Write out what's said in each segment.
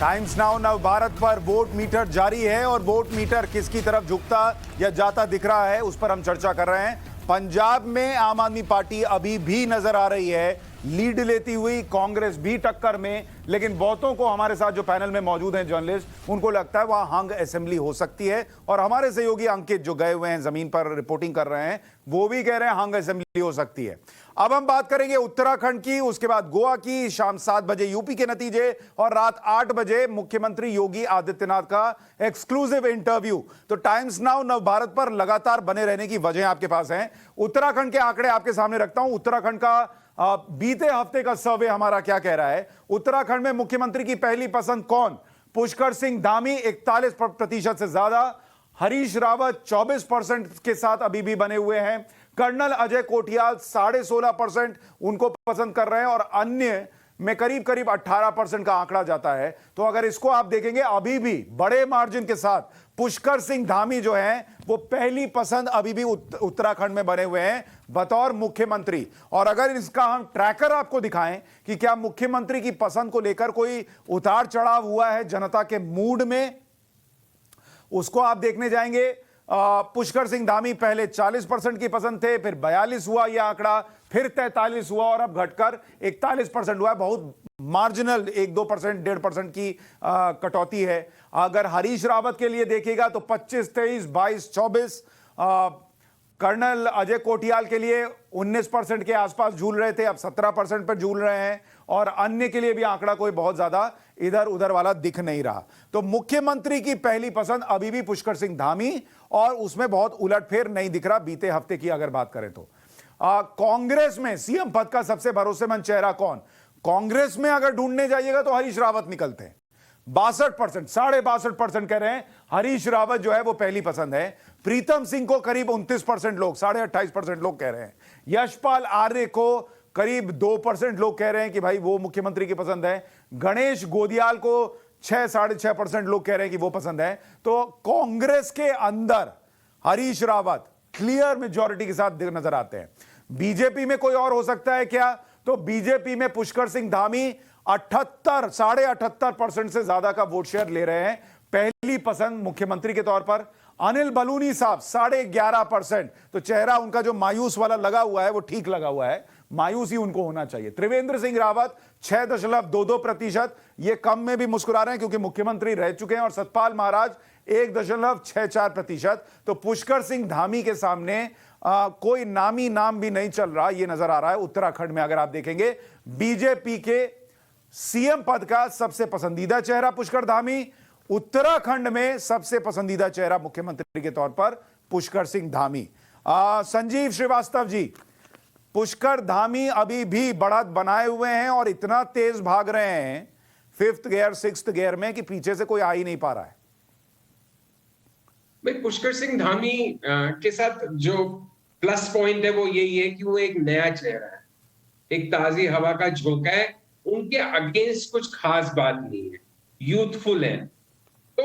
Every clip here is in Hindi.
टाइम्स नाउ नव भारत पर वोट मीटर जारी है और वोट मीटर किसकी तरफ झुकता या जाता दिख रहा है, उस पर हम चर्चा कर रहे हैं। पंजाब में आम आदमी पार्टी अभी भी नजर आ रही है लीड लेती हुई, कांग्रेस भी टक्कर में, लेकिन बहुतों को, हमारे साथ जो पैनल में मौजूद हैं जर्नलिस्ट, उनको लगता है वहां हंग असेंबली हो सकती है। और हमारे सहयोगी अंकित जो गए हुए हैं जमीन पर रिपोर्टिंग कर रहे हैं, वो भी कह रहे हैं हंग असेंबली हो सकती है। अब हम बात करेंगे उत्तराखंड की, उसके बाद गोवा की, शाम 7 बजे यूपी के नतीजे और रात 8 बजे मुख्यमंत्री योगी आदित्यनाथ का एक्सक्लूसिव इंटरव्यू। तो टाइम्स नाउ नव भारत पर लगातार बने रहने की वजह आपके पास है। उत्तराखंड के आंकड़े आपके सामने रखता हूं। उत्तराखंड का बीते हफ्ते का सर्वे हमारा क्या कह रहा है? उत्तराखंड में मुख्यमंत्री की पहली पसंद कौन? पुष्कर सिंह धामी 41% से ज्यादा, हरीश रावत 24% के साथ अभी भी बने हुए हैं, कर्नल अजय कोठियाल 16.5% उनको पसंद कर रहे हैं और अन्य में करीब करीब 18% का आंकड़ा जाता है। तो अगर इसको आप देखेंगे, अभी भी बड़े मार्जिन के साथ पुष्कर सिंह धामी जो हैं वो पहली पसंद अभी भी उत्तराखंड में बने हुए हैं बतौर मुख्यमंत्री। और अगर इसका हम ट्रैकर आपको दिखाएं कि क्या मुख्यमंत्री की पसंद को लेकर कोई उतार चढ़ाव हुआ है जनता के मूड में, उसको आप देखने जाएंगे। पुष्कर सिंह धामी पहले 40% की पसंद थे, फिर 42 हुआ यह आंकड़ा, फिर 43 हुआ और अब घटकर 41% हुआ है। बहुत मार्जिनल 1-2%, 1.5% की कटौती है। अगर हरीश रावत के लिए देखिएगा तो 25-23, 22-24, कर्नल अजय कोठियाल के लिए 19% के आसपास झूल रहे थे, अब 17% पर झूल रहे हैं और अन्य के लिए भी आंकड़ा कोई बहुत ज्यादा इधर उधर वाला दिख नहीं रहा। तो मुख्यमंत्री की पहली पसंद अभी भी पुष्कर सिंह धामी और उसमें बहुत उलटफेर नहीं दिख रहा बीते हफ्ते की अगर बात करें तो। कांग्रेस में सीएम पद का सबसे भरोसेमंद चेहरा कौन? कांग्रेस में अगर ढूंढने जाइएगा तो हरीश रावत निकलते हैं। 62%, 62.5% कह रहे हैं हरीश रावत जो है वो पहली पसंद है। प्रीतम सिंह को करीब 29% लोग, 28.5% लोग कह रहे हैं। यशपाल आर्य को करीब 2% लोग कह रहे हैं कि भाई वो मुख्यमंत्री की पसंद है। गणेश गोदियाल को 6-6.5% लोग कह रहे हैं कि वो पसंद है। तो कांग्रेस के अंदर हरीश रावत क्लियर मेजॉरिटी के साथ नजर आते हैं। बीजेपी में कोई और हो सकता है क्या? तो बीजेपी में पुष्कर सिंह धामी 78% से ज्यादा का वोट शेयर ले रहे हैं पहली पसंद मुख्यमंत्री के तौर पर। अनिल बलूनी साहब 11.5%, तो चेहरा उनका जो मायूस वाला लगा हुआ है वो ठीक लगा हुआ है, मायूस ही उनको होना चाहिए। त्रिवेंद्र सिंह रावत 6.22%, ये कम में भी मुस्कुरा रहे हैं क्योंकि मुख्यमंत्री रह चुके हैं। और सतपाल महाराज 1.64%। तो पुष्कर सिंह धामी के सामने कोई नामी नाम भी नहीं चल रहा, यह नजर आ रहा है। उत्तराखंड में अगर आप देखेंगे बीजेपी के सीएम पद का सबसे पसंदीदा चेहरा पुष्कर धामी, उत्तराखंड में सबसे पसंदीदा चेहरा मुख्यमंत्री के तौर पर पुष्कर सिंह धामी। संजीव श्रीवास्तव जी, पुष्कर धामी अभी भी बढ़त बनाए हुए हैं और इतना तेज भाग रहे हैं 5th गियर 6th गियर में कि पीछे से कोई आ ही नहीं पा रहा है। भाई पुष्कर सिंह धामी के साथ जो प्लस पॉइंट है वो यही है कि वो एक नया चेहरा है, एक ताजी हवा का झोंका है, उनके अगेंस्ट कुछ खास बात नहीं है, यूथफुल है। तो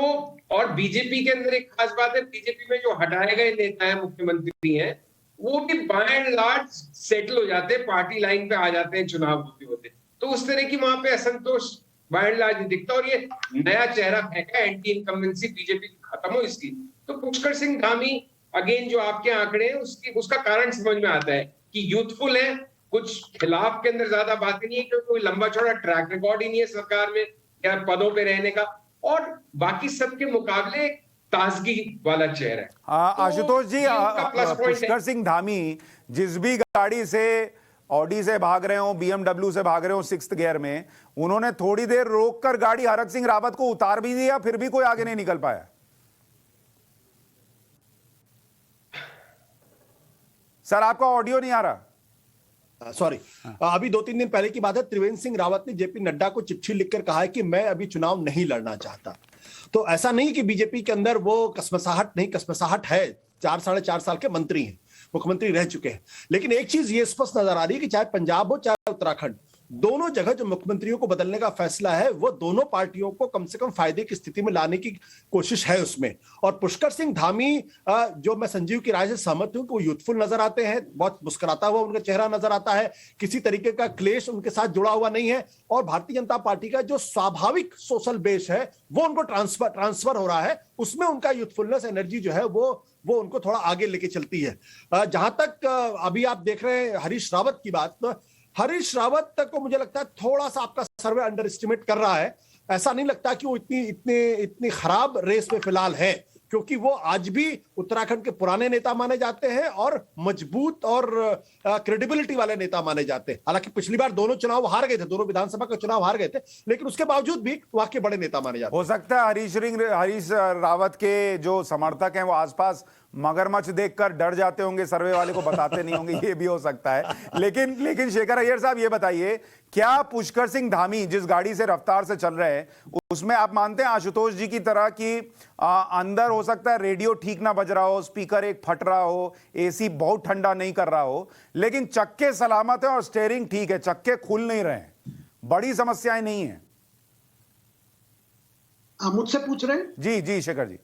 और बीजेपी के अंदर एक खास बात है, बीजेपी में जो हटाए गए नेता है, मुख्यमंत्री हैं, वो भी बाय एंड लार्ज सेटल हो जाते हैं, पार्टी लाइन पे आ जाते हैं चुनाव होते होते। तो उस तरह की वहां पे असंतोष बाय एंड लार्ज दिखता। और ये नया चेहरा फेंका, एंटी इनकम्बेंसी बीजेपी खत्म हो इसकी। तो पुष्कर सिंह धामी अगेन जो आपके आंकड़े हैं उसका कारण समझ में आता है कि यूथफुल है, कुछ खिलाफ के अंदर ज्यादा बातें नहीं है क्योंकि कोई लंबा चौड़ा ट्रैक रिकॉर्ड ही नहीं है सरकार में या पदों पे रहने का, और बाकी सबके मुकाबले ताजगी वाला चेहरा है। तो आशुतोष जी, पुष्कर सिंह धामी जिस भी गाड़ी से, ऑडी से भाग रहे हो, BMW से भाग रहे हो 6th गियर में, उन्होंने थोड़ी देर रोककर गाड़ी हरक सिंह रावत को उतार भी दिया, फिर भी कोई आगे नहीं निकल पाया। सर आपका ऑडियो नहीं आ रहा। सॉरी, अभी 2-3 दिन पहले की बात है, त्रिवेंद्र सिंह रावत ने जेपी नड्डा को चिट्ठी लिखकर कहा है कि मैं अभी चुनाव नहीं लड़ना चाहता। तो ऐसा नहीं कि बीजेपी के अंदर वो कसमसाहट नहीं, कसमसाहट है। 4-4.5 साल के मंत्री हैं, मुख्यमंत्री रह चुके हैं। लेकिन एक चीज ये स्पष्ट नजर आ रही है कि चाहे पंजाब हो चाहे उत्तराखंड, दोनों जगह जो मुख्यमंत्रियों को बदलने का फैसला है वो दोनों पार्टियों को कम से कम फायदे की स्थिति में लाने की कोशिश है उसमें। और पुष्कर सिंह धामी, जो मैं संजीव की राय से सहमत हूं कि वो यूथफुल नजर आते हैं, बहुत मुस्कुराता हुआ उनका चेहरा नजर आता है, किसी तरीके का क्लेश उनके साथ जुड़ा हुआ नहीं है, और भारतीय जनता पार्टी का जो स्वाभाविक सोशल बेस है वो उनको ट्रांसफर हो रहा है, उसमें उनका यूथफुलनेस एनर्जी जो है वो उनको थोड़ा आगे लेके चलती है। जहां तक अभी आप देख रहे हैं हरीश रावत की बात, तो हरीश रावत तक को मुझे लगता है थोड़ा सा आपका सर्वे अंडर एस्टिमेट कर रहा है। ऐसा नहीं लगता कि वो इतनी खराब रेस में फिलहाल है, क्योंकि वो आज भी उत्तराखंड के पुराने नेता माने जाते हैं और मजबूत और क्रेडिबिलिटी वाले नेता माने जाते हैं। हालांकि पिछली बार दोनों चुनाव हार गए थे, दोनों विधानसभा के चुनाव हार गए थे, लेकिन उसके बावजूद भी वहां के बड़े नेता माने जाते हैं। हो सकता है हरीश रावत के जो समर्थक हैं वो आसपास मगरमच्छ देखकर डर जाते होंगे, सर्वे वाले को बताते नहीं होंगे, ये भी हो सकता है। लेकिन शेखर अय्यर साहब ये बताइए, क्या पुष्कर सिंह धामी जिस गाड़ी से रफ्तार से चल रहे हैं उसमें आप मानते हैं आशुतोष जी की तरह कि अंदर हो सकता है रेडियो ठीक ना बज रहा हो, स्पीकर एक फट रहा हो, एसी बहुत ठंडा नहीं कर रहा हो, लेकिन चक्के सलामत है और स्टीयरिंग ठीक है, चक्के खुल नहीं रहे हैं, बड़ी समस्याएं नहीं है? आप मुझसे पूछ रहे हैं? जी जी शेखर जी।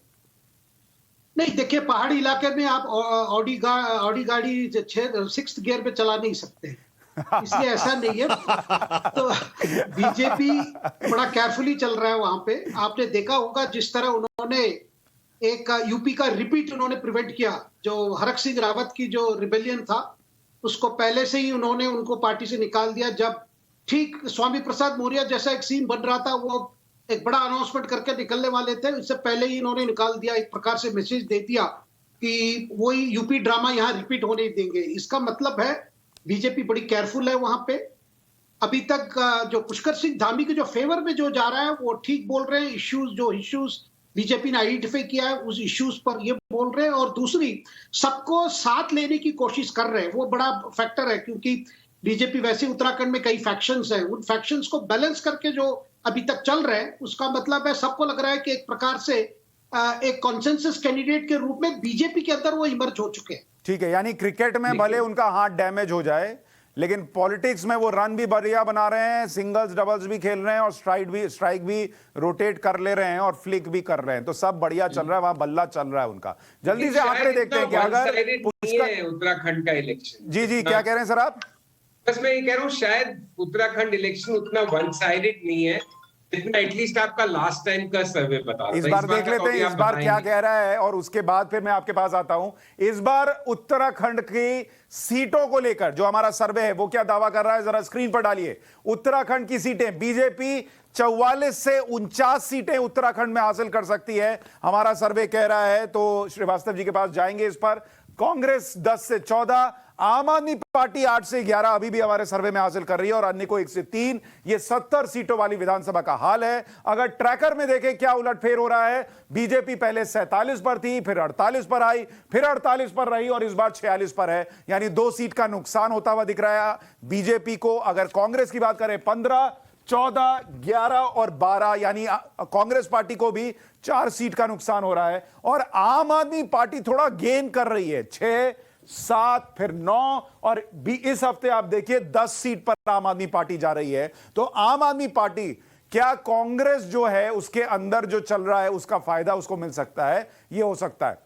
नहीं, देखिए, पहाड़ी इलाके में आप ऑडी गाड़ी 6th गियर पे चला नहीं सकते, इसलिए ऐसा नहीं है। तो बीजेपी बड़ा केयरफुली चल रहा है वहां पे। आपने देखा होगा जिस तरह उन्होंने एक यूपी का रिपीट उन्होंने प्रिवेंट किया, जो हरक सिंह रावत की जो रिबेलियन था उसको पहले से ही उन्होंने उनको पार्टी से निकाल दिया। जब ठीक स्वामी प्रसाद मौर्य जैसा एक सीन बन रहा था, वो एक बड़ा अनाउंसमेंट करके निकलने वाले थे, इससे पहले ही इन्होंने निकाल दिया, एक प्रकार से मैसेज दे दिया कि वही यूपी ड्रामा यहाँ रिपीट होने देंगे। इसका मतलब है बीजेपी बड़ी केयरफुल है वहां पे। अभी तक जो पुष्कर सिंह धामी के जो फेवर में जो जा रहा है वो ठीक बोल रहे हैं। इश्यूज बीजेपी ने आइडेंटिफाई किया है, उस इश्यूज पर ये बोल रहे हैं, और दूसरी सबको साथ लेने की कोशिश कर रहे हैं, वो बड़ा फैक्टर है, क्योंकि बीजेपी वैसे उत्तराखंड में कई फैक्शंस हैं, उन फैक्शंस को बैलेंस करके जो अभी तक चल रहे हैं, उसका मतलब है सबको लग रहा है कि एक प्रकार से एक कॉन्सेंसस कैंडिडेट के रूप में बीजेपी के अंदर वो इमर्ज हो चुके हैं। ठीक है, यानी क्रिकेट में भले उनका हाथ डैमेज हो जाए, लेकिन पॉलिटिक्स में वो रन भी बढ़िया बना रहे हैं, सिंगल्स डबल्स भी खेल रहे हैं और स्ट्राइक भी रोटेट कर ले रहे हैं और फ्लिक भी कर रहे हैं, तो सब बढ़िया चल रहा है, वहां बल्ला चल रहा है उनका। जल्दी से आंकड़े देखते हैं कि अगर उत्तराखंड का इलेक्शन। जी क्या कह रहे हैं सर आप? बस मैं ये कह रहा हूँ शायद उत्तराखंड इलेक्शन उतना वन साइडेड नहीं है जितना एटलीस्ट आपका लास्ट टाइम का सर्वे बता रहा है। इस बार देख लेते हैं इस बार क्या कह रहा है, और उसके बाद फिर मैं आपके पास आता हूं। इस बार उत्तराखंड की सीटों को लेकर जो हमारा सर्वे है वो क्या दावा कर रहा है, जरा स्क्रीन पर डालिए। उत्तराखंड की सीटें, बीजेपी 44 से 49 सीटें उत्तराखंड में हासिल कर सकती है, हमारा सर्वे कह रहा है। तो श्रीवास्तव जी के पास जाएंगे इस पर। कांग्रेस 10 से 14, आम आदमी पार्टी 8 से 11 अभी भी हमारे सर्वे में हासिल कर रही है, और अन्य को 1 से 3। ये 70 सीटों वाली विधानसभा का हाल है। अगर ट्रैकर में देखें क्या उलटफेर हो रहा है, बीजेपी पहले 47 पर थी, फिर 48 पर आई, फिर 48 पर रही और इस बार 46 पर है, यानी 2 सीट का नुकसान होता हुआ दिख रहा है बीजेपी को। अगर कांग्रेस की बात करें 15, 14, 11 और 12, यानी कांग्रेस पार्टी को भी 4 सीट का नुकसान हो रहा है, और आम आदमी पार्टी थोड़ा गेन कर रही है, 6, 7, फिर 9, और इस हफ्ते आप देखिए 10 सीट पर आम आदमी पार्टी जा रही है। तो आम आदमी पार्टी, क्या कांग्रेस जो है उसके अंदर जो चल रहा है उसका फायदा उसको मिल सकता है? ये हो सकता है।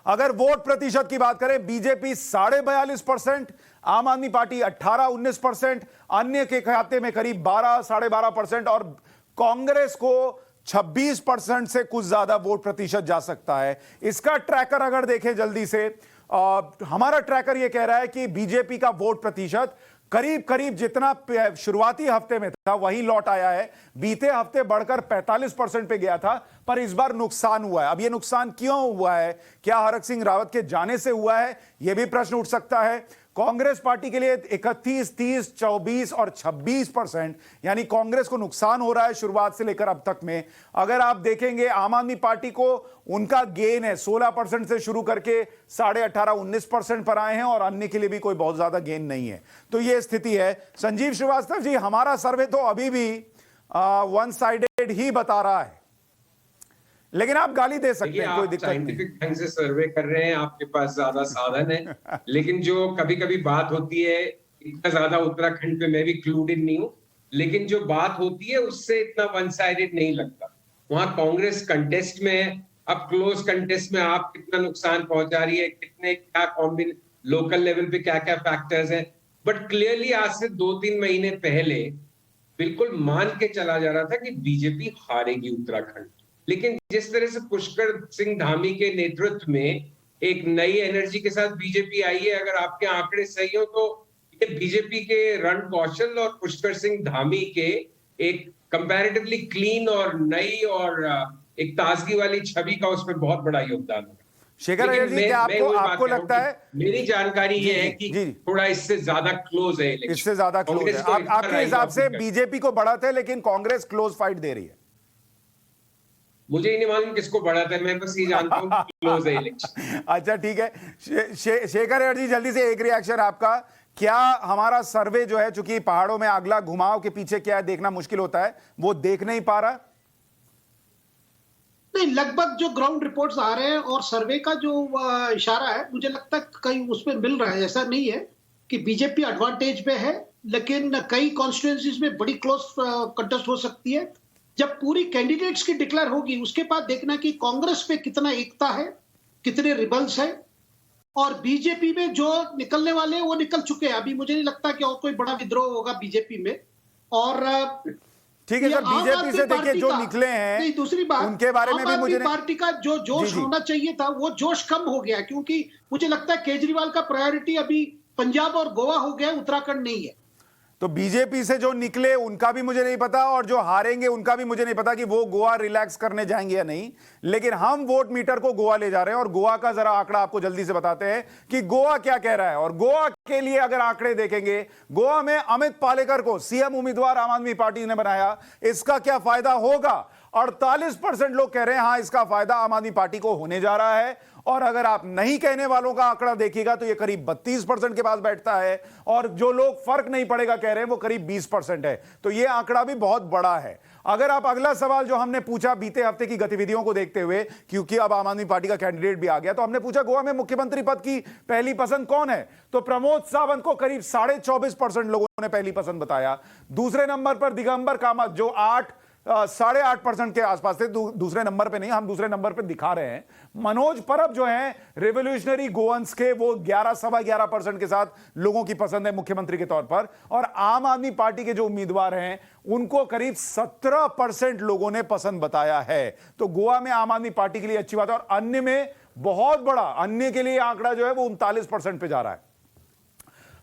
अगर वोट प्रतिशत की बात करें, बीजेपी 42.5%, आम आदमी पार्टी 18-19%, अन्य के खाते में करीब 12-12.5%, और कांग्रेस को 26% से कुछ ज्यादा वोट प्रतिशत जा सकता है। इसका ट्रैकर अगर देखें जल्दी से, हमारा ट्रैकर यह कह रहा है कि बीजेपी का वोट प्रतिशत करीब करीब जितना शुरुआती हफ्ते में था वही लौट आया है। बीते हफ्ते बढ़कर 45% पे गया था, पर इस बार नुकसान हुआ है। अब यह नुकसान क्यों हुआ है? क्या हरक सिंह रावत के जाने से हुआ है? यह भी प्रश्न उठ सकता है। कांग्रेस पार्टी के लिए 31, 30, 24 और 26%, यानी कांग्रेस को नुकसान हो रहा है शुरुआत से लेकर अब तक में। अगर आप देखेंगे आम आदमी पार्टी को, उनका गेन है 16% से शुरू करके 18.5-19% पर आए हैं, और अन्य के लिए भी कोई बहुत ज्यादा गेन नहीं है। तो यह स्थिति है। संजीव श्रीवास्तव जी, हमारा सर्वे तो अभी भी वन साइडेड ही बता रहा है, लेकिन आप गाली दे सकते हैं, कोई दिक्कत नहीं। साइंटिफिक ढंग से सर्वे कर रहे हैं, आपके पास ज्यादा साधन है, लेकिन जो कभी कभी बात होती है इतना ज्यादा उत्तराखंड पे मैं भी क्लूडेड नहीं हूं, लेकिन जो बात होती है उससे इतना वन साइडेड नहीं लगता। वहां कांग्रेस कंटेस्ट में है, अब क्लोज कंटेस्ट में आप कितना नुकसान पहुंचा रही है, कितने क्या कॉम्बिन लोकल लेवल पे क्या क्या फैक्टर्स हैं, बट क्लियरली आज से 2-3 महीने पहले बिल्कुल मान के चला जा रहा था कि बीजेपी हारेगी उत्तराखंड। लेकिन जिस तरह से पुष्कर सिंह धामी के नेतृत्व में एक नई एनर्जी के साथ बीजेपी आई है, अगर आपके आंकड़े सही हो तो ये बीजेपी के रण कौशल और पुष्कर सिंह धामी के एक कंपैरेटिवली क्लीन और नई और एक ताजगी वाली छवि का उसमें बहुत बड़ा योगदान है। शेखर अय्यर जी, क्या आपको लगता है, मेरी जानकारी ये है कि थोड़ा इससे ज्यादा क्लोज है इलेक्शन, इससे ज्यादा क्लोज है आपके हिसाब से? बीजेपी को बढ़त है लेकिन कांग्रेस क्लोज फाइट दे रही है। मुझे ही नहीं मालूम किसको बढ़त है, मैं बस ये जानता हूं कि क्लोज है इलेक्शन। अच्छा ठीक है, शेखर अय्यर जी जल्दी से एक रिएक्शन आपका। क्या हमारा सर्वे जो है, चूंकि पहाड़ों में अगला घुमाव के पीछे क्या है देखना मुश्किल होता है, वो देख नहीं पा रहा? नहीं, लगभग जो ग्राउंड रिपोर्ट्स आ रहे हैं और सर्वे का जो इशारा है, मुझे लगता है कहीं उसमें मिल रहा है। ऐसा नहीं है कि बीजेपी एडवांटेज पे है, लेकिन कई कॉन्स्टिट्यूएंसीज में बड़ी क्लोज कंटेस्ट हो सकती है। जब पूरी कैंडिडेट्स की डिक्लेयर होगी उसके बाद देखना कि कांग्रेस पे कितना एकता है, कितने रिबल्स है, और बीजेपी में जो निकलने वाले हैं वो निकल चुके हैं। अभी मुझे नहीं लगता कि और कोई बड़ा विद्रोह होगा बीजेपी में। और ठीक है सर, बीजेपी से देखिए जो निकले हैं, दूसरी बात, उनके बारे में भी मुझे पार्टी का जो जोश होना चाहिए था वो जोश कम हो गया, क्योंकि मुझे लगता है केजरीवाल का प्रायोरिटी अभी पंजाब और गोवा हो गया, उत्तराखंड नहीं है। तो बीजेपी से जो निकले उनका भी मुझे नहीं पता, और जो हारेंगे उनका भी मुझे नहीं पता कि वो गोवा रिलैक्स करने जाएंगे या नहीं। लेकिन हम वोट मीटर को गोवा ले जा रहे हैं, और गोवा का जरा आंकड़ा आपको जल्दी से बताते हैं कि गोवा क्या कह रहा है। और गोवा के लिए अगर आंकड़े देखेंगे, गोवा में अमित पालेकर को सीएम उम्मीदवार आम आदमी पार्टी ने बनाया, इसका क्या फायदा होगा? 48% लोग कह रहे हैं हां इसका फायदा आम आदमी पार्टी को होने जा रहा है। और अगर आप नहीं कहने वालों का आंकड़ा देखिएगा तो ये करीब 32% के पास बैठता है, और जो लोग फर्क नहीं पड़ेगा कह रहे हैं वो करीब 20% है। तो ये आंकड़ा भी बहुत बड़ा है। अगर आप अगला सवाल जो हमने पूछा बीते हफ्ते की गतिविधियों को देखते हुए, क्योंकि अब आम आदमी पार्टी का कैंडिडेट भी आ गया, तो हमने पूछा गोवा में मुख्यमंत्री पद की पहली पसंद कौन है? तो प्रमोद सावंत को करीब 24.5% लोगों ने पहली पसंद बताया। दूसरे नंबर पर दिगंबर कामत जो 8.5% के आसपास थे, दूसरे नंबर पे नहीं, हम दूसरे नंबर पे दिखा रहे हैं। मनोज परब जो हैं रिवोल्यूशनरी गोवंस के, वो 11-11.25% के साथ लोगों की पसंद है मुख्यमंत्री के तौर पर। और आम आदमी पार्टी के जो उम्मीदवार हैं उनको करीब 17% लोगों ने पसंद बताया है। तो गोवा में आम आदमी पार्टी के लिए अच्छी बात है। और अन्य में बहुत बड़ा, अन्य के लिए आंकड़ा जो है वो 39% पे जा रहा है।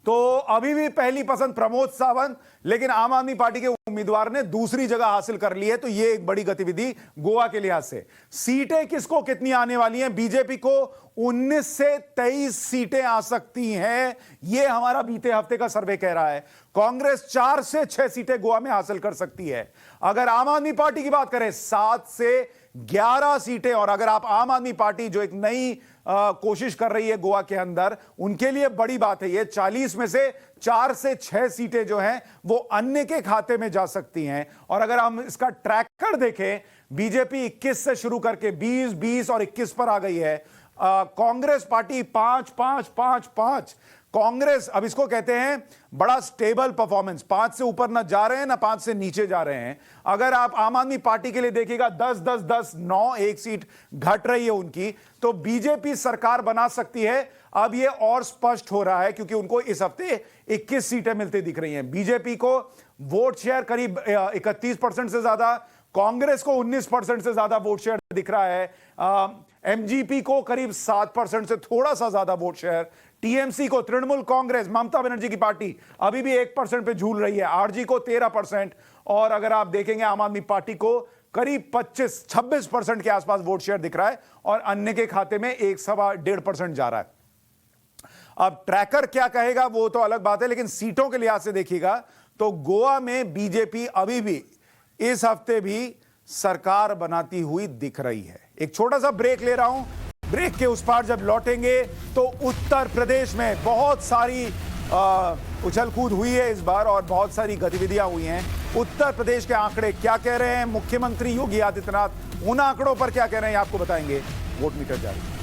तो अभी भी पहली पसंद प्रमोद सावंत, लेकिन आम आदमी पार्टी के उम्मीदवार ने दूसरी जगह हासिल कर ली है। तो यह एक बड़ी गतिविधि गोवा के लिहाज से। सीटें किसको कितनी आने वाली हैं? बीजेपी को 19 से 23 सीटें आ सकती हैं, यह हमारा बीते हफ्ते का सर्वे कह रहा है। कांग्रेस 4 से 6 सीटें गोवा में हासिल कर सकती है। अगर आम आदमी पार्टी की बात करें 7 से 11 सीटें। और अगर आप आम आदमी पार्टी जो एक नई कोशिश कर रही है गोवा के अंदर, उनके लिए बड़ी बात है ये, 40 में से 4 से 6 सीटें जो हैं वो अन्य के खाते में जा सकती हैं। और अगर हम इसका ट्रैकर देखें, बीजेपी 21 से शुरू करके 20, 20 और 21 पर आ गई है। कांग्रेस पार्टी 5, 5, 5, 5। कांग्रेस, अब इसको कहते हैं बड़ा स्टेबल परफॉर्मेंस, 5 से ऊपर ना जा रहे हैं ना 5 से नीचे जा रहे हैं। अगर आप आम आदमी पार्टी के लिए देखिएगा 10, 10, 10, 9, एक सीट घट रही है उनकी, तो बीजेपी सरकार बना सकती है। अब ये और स्पष्ट हो रहा है क्योंकि उनको इस हफ्ते 21 सीटें मिलती दिख रही हैं। बीजेपी को वोट शेयर करीब 31% से ज्यादा, कांग्रेस को 19% से ज्यादा वोट शेयर दिख रहा है। एमजीपी को करीब 7% से थोड़ा सा ज्यादा वोट शेयर। टीएमसी को, तृणमूल कांग्रेस, ममता बनर्जी की पार्टी अभी भी 1% पे झूल रही है। आरजी को 13%। और अगर आप देखेंगे आम आदमी पार्टी को करीब 25-26% के आसपास वोट शेयर दिख रहा है, और अन्य के खाते में 1-1.5% जा रहा है। अब ट्रैकर क्या कहेगा वो तो अलग बात है, लेकिन सीटों के लिहाज से देखिएगा तो गोवा में बीजेपी अभी भी इस हफ्ते भी सरकार बनाती हुई दिख रही है। एक छोटा सा ब्रेक ले रहा हूं, ब्रेक के उस पार जब लौटेंगे तो उत्तर प्रदेश में बहुत सारी उछल कूद हुई है इस बार, और बहुत सारी गतिविधियां हुई हैं। उत्तर प्रदेश के आंकड़े क्या कह रहे हैं, मुख्यमंत्री योगी आदित्यनाथ उन आंकड़ों पर क्या कह रहे हैं, आपको बताएंगे। वोट मीटर जारी।